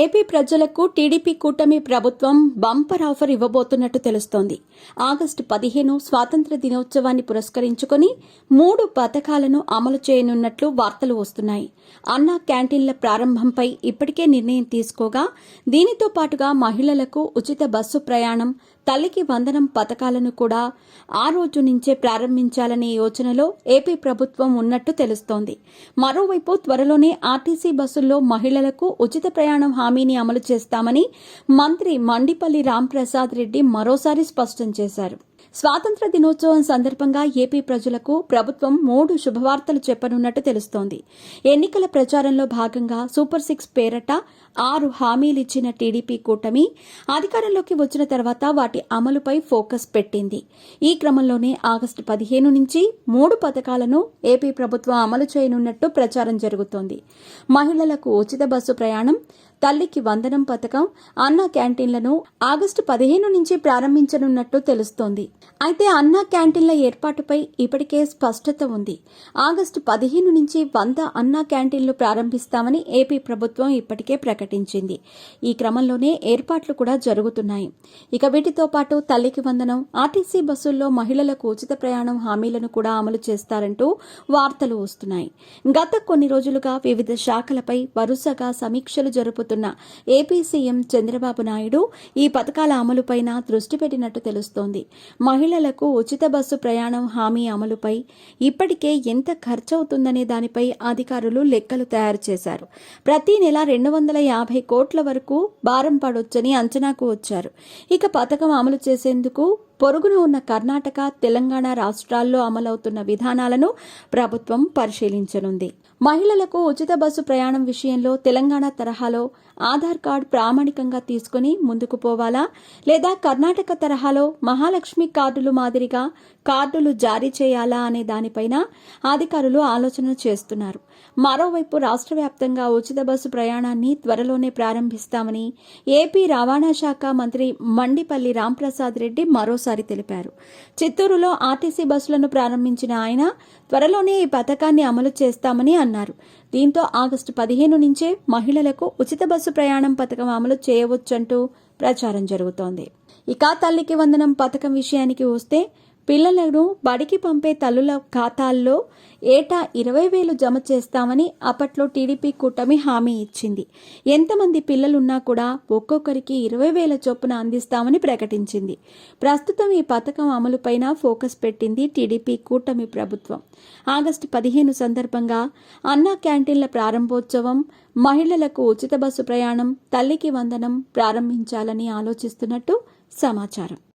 AP ప్రజలకు TDP కూటమి ప్రభుత్వం బంపర్ ఆఫర్ ఇవ్వబోతున్నట్టు తెలుస్తోంది. ఆగస్టు 15 స్వాతంత్ర్య దినోత్సవాన్ని పురస్కరించుకుని 3 పథకాలను అమలు చేయనున్నట్లు వార్తలు వస్తున్నాయి. అన్నా క్యాంటీన్ల ప్రారంభంపై ఇప్పటికే నిర్ణయం తీసుకోగా, దీనితో పాటుగా మహిళలకు ఉచిత బస్సు ప్రయాణం, తల్లికి వందనం పథకాలను కూడా ఆ రోజు నుంచే ప్రారంభించాలనే యోచనలో ఏపీ ప్రభుత్వం ఉన్నట్టు తెలుస్తోంది. మరోవైపు త్వరలోనే ఆర్టీసీ బస్సుల్లో మహిళలకు ఉచిత ప్రయాణం హామీని అమలు చేస్తామని మంత్రి మండిపల్లి రాంప్రసాద్ రెడ్డి మరోసారి స్పష్టం చేశారు. స్వాతంత్ర దినోత్సవం సందర్భంగా ఏపీ ప్రజలకు ప్రభుత్వం 3 శుభవార్తలు చెప్పనున్నట్టు తెలుస్తోంది. ఎన్నికల ప్రచారంలో భాగంగా సూపర్ 6 పేరట 6 హామీలిచ్చిన టీడీపీ కూటమి అధికారంలోకి వచ్చిన తర్వాత వాటి అమలుపై ఫోకస్ పెట్టింది. ఈ క్రమంలోనే ఆగస్టు 15 నుంచి 3 పథకాలను ఏపీ ప్రభుత్వం అమలు చేయనున్నట్టు ప్రచారం జరుగుతోంది. మహిళలకు ఉచిత బస్సు ప్రయాణం, తల్లికి వందనం పథకం, అన్నా క్యాంటీన్లను ఆగస్టు 15 నుంచి ప్రారంభించనున్నట్టు తెలుస్తోంది. అయితే అన్నా క్యాంటీన్ల ఏర్పాటుపై ఇప్పటికే స్పష్టత ఉంది. ఆగస్టు 15 నుంచి 100 అన్నా క్యాంటీన్లు ప్రారంభిస్తామని ఏపీ ప్రభుత్వం ఇప్పటికే ప్రకటించింది. ఈ క్రమంలోనే ఏర్పాట్లు కూడా జరుగుతున్నాయి. ఇక వీటితో పాటు తల్లికి వందనం, ఆర్టీసీ బస్సుల్లో మహిళలకు ఉచిత ప్రయాణం హామీలను కూడా అమలు చేస్తారంటూ వార్తలు వస్తున్నాయి. గత కొన్ని రోజులుగా వివిధ శాఖలపై వరుసగా సమీక్షలు జరుపుతున్న ఏపీ సీఎం చంద్రబాబు నాయుడు ఈ పథకాల అమలుపైన దృష్టి పెట్టినట్టు తెలుస్తోంది. మహిళలకు ఉచిత బస్సు ప్రయాణం హామీ అమలుపై ఇప్పటికే ఎంత ఖర్చవుతుందనే దానిపై అధికారులు లెక్కలు తయారు చేశారు. ప్రతి నెల 250 కోట్ల వరకు భారం పడొచ్చని అంచనాకు వచ్చారు. ఇక పథకం అమలు చేసేందుకు పొరుగున ఉన్న కర్ణాటక, తెలంగాణ రాష్ట్రాల్లో అమలవుతున్న విధానాలను ప్రభుత్వం పరిశీలించనుంది. మహిళలకు ఉచిత బస్సు ప్రయాణం విషయంలో తెలంగాణ తరహాలో ఆధార్ కార్డు ప్రామాణికంగా తీసుకుని ముందుకు పోవాలా, లేదా కర్ణాటక తరహాలో మహాలక్ష్మి కార్డులు మాదిరిగా కార్డులు జారీ చేయాలా అనే దానిపైన అధికారులు ఆలోచన చేస్తున్నారు. మరోవైపు రాష్ట్ర వ్యాప్తంగా ఉచిత బస్సు ప్రయాణాన్ని త్వరలోనే ప్రారంభిస్తామని ఏపీ రవాణా శాఖ మంత్రి మండిపల్లి రాంప్రసాద్ రెడ్డి మరోసారి తెలిపారు. చిత్తూరులో ఆర్టీసీ బస్సులను ప్రారంభించిన ఆయన త్వరలోనే ఈ పథకాన్ని అమలు చేస్తామని అన్నారు. దీంతో ఆగస్టు 15 నుంచే మహిళలకు ఉచిత బస్సు ప్రయాణం పథకం అమలు చేయవచ్చంటూ ప్రచారం జరుగుతోంది. ఇక తల్లికి వందనం పథకం విషయానికి వస్తే, పిల్లలను బడికి పంపే తల్లుల ఖాతాల్లో ఏటా 20,000 జమ చేస్తామని అప్పట్లో టీడీపీ కూటమి హామీ ఇచ్చింది. ఎంతమంది పిల్లలున్నా కూడా ఒక్కొక్కరికి 20,000 చొప్పున అందిస్తామని ప్రకటించింది. ప్రస్తుతం ఈ పథకం అమలుపైన ఫోకస్ పెట్టింది టీడీపీ కూటమి ప్రభుత్వం. ఆగస్టు 15 సందర్భంగా అన్నా క్యాంటీన్ల ప్రారంభోత్సవం, మహిళలకు ఉచిత బస్సు ప్రయాణం, తల్లికి వందనం ప్రారంభించాలని ఆలోచిస్తున్నట్టు సమాచారం.